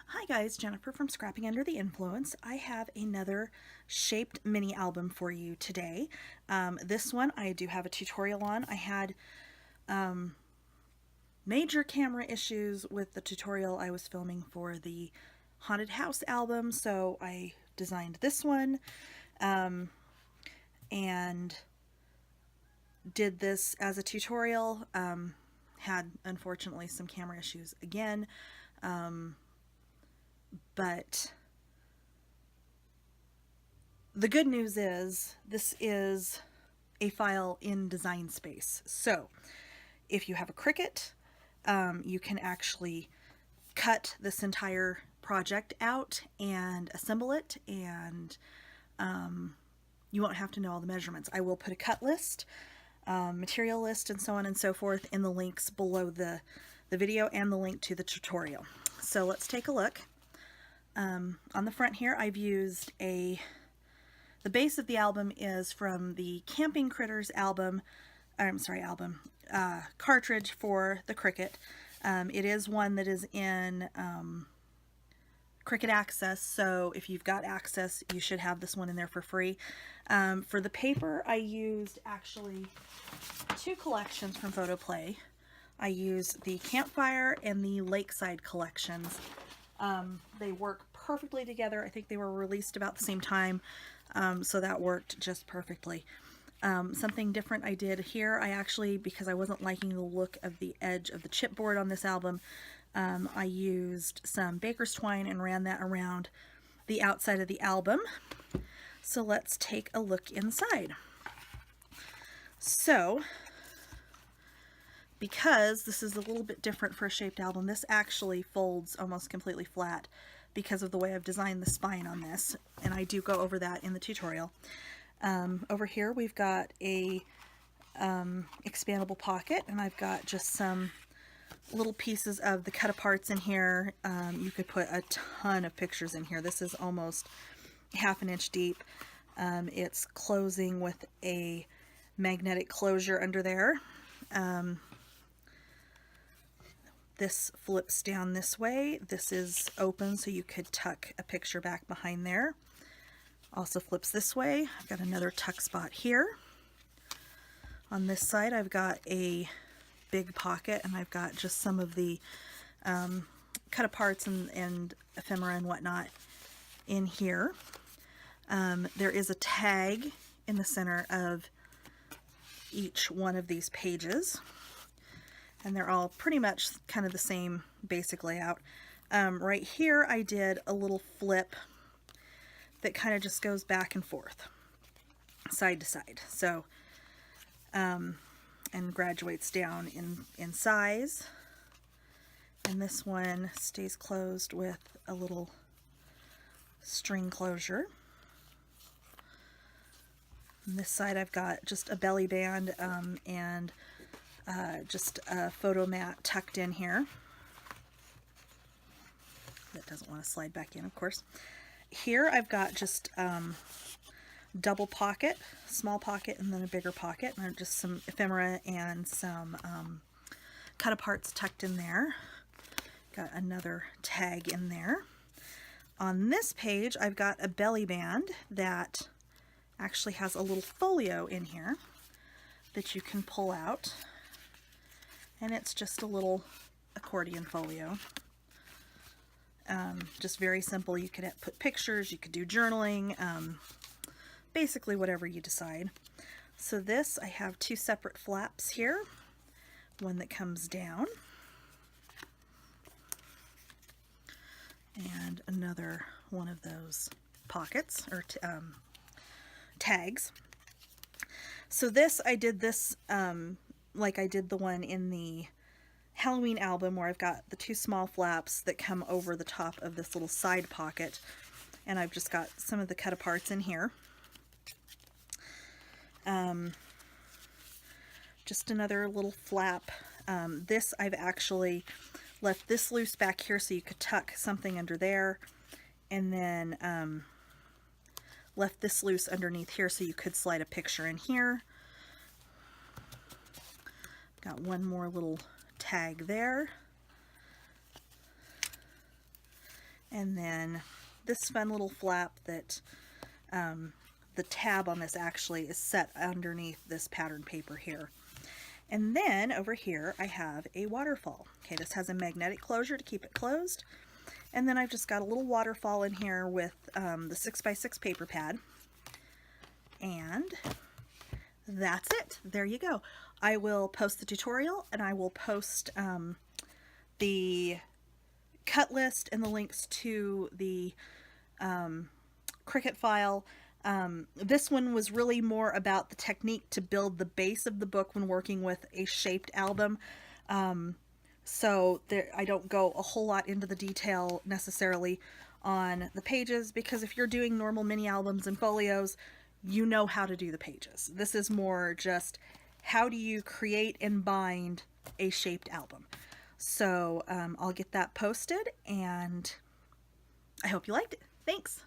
Hi guys, Jennifer from Scrapping Under the Influence. I have another shaped mini album for you today. This one I do have a tutorial on. I had major camera issues with the tutorial I was filming for the Haunted House album, so I designed this one and did this as a tutorial. Had unfortunately some camera issues again. But the good news is this is a file in Design Space. So if you have a Cricut, you can actually cut this entire project out and assemble it, and you won't have to know all the measurements. I will put a cut list, material list, and so on and so forth in the links below the video and the link to the tutorial. So let's take a look. On the front here, I've used the base of the album is from the Camping Critters cartridge for the Cricut. It is one that is in Cricut Access, so if you've got access, you should have this one in there for free. For the paper, I used actually two collections from Photoplay. I used the Campfire and the Lakeside collections. They work perfectly together. I think they were released about the same time, so that worked just perfectly. Something different I did here, I actually, because I wasn't liking the look of the edge of the chipboard on this album, I used some baker's twine and ran that around the outside of the album. So let's take a look inside. So, because this is a little bit different for a shaped album, this actually folds almost completely flat because of the way I've designed the spine on this, and I do go over that in the tutorial. Over here we've got a expandable pocket, and I've got just some little pieces of the cut-aparts in here. You could put a ton of pictures in here. This is almost half an inch deep. It's closing with a magnetic closure under there. This flips down this way. This is open, so you could tuck a picture back behind there. Also flips this way. I've got another tuck spot here. On this side, I've got a big pocket, and I've got just some of the cut-aparts and ephemera and whatnot in here. There is a tag in the center of each one of these pages, and they're all pretty much kind of the same basic layout. Right here I did a little flip that kind of just goes back and forth, side to side, so and graduates down in size. And this one stays closed with a little string closure. On this side I've got just a belly band and just a photo mat tucked in here. That doesn't want to slide back in, of course. Here I've got just double pocket, small pocket, and then a bigger pocket, and just some ephemera and some cut-aparts tucked in there. Got another tag in there. On this page I've got a belly band that actually has a little folio in here that you can pull out, and it's just a little accordion folio. Just very simple. You could put pictures, you could do journaling, basically whatever you decide. So this, I have two separate flaps here, one that comes down and another one of those pockets or tags. So this, I did this like I did the one in the Halloween album, where I've got the two small flaps that come over the top of this little side pocket, and I've just got some of the cut-aparts in here. Just another little flap. This, I've actually left this loose back here so you could tuck something under there, and then left this loose underneath here so you could slide a picture in here. Got one more little tag there. And then this fun little flap that the tab on this actually is set underneath this pattern paper here. And then over here I have a waterfall. Okay, this has a magnetic closure to keep it closed. And then I've just got a little waterfall in here with the 6x6 paper pad. And that's it. There you go. I will post the tutorial, and I will post the cut list and the links to the Cricut file. This one was really more about the technique to build the base of the book when working with a shaped album. So I don't go a whole lot into the detail necessarily on the pages, because if you're doing normal mini albums and folios, you know how to do the pages. This is more just how do you create and bind a shaped album. So I'll get that posted, and I hope you liked it. Thanks.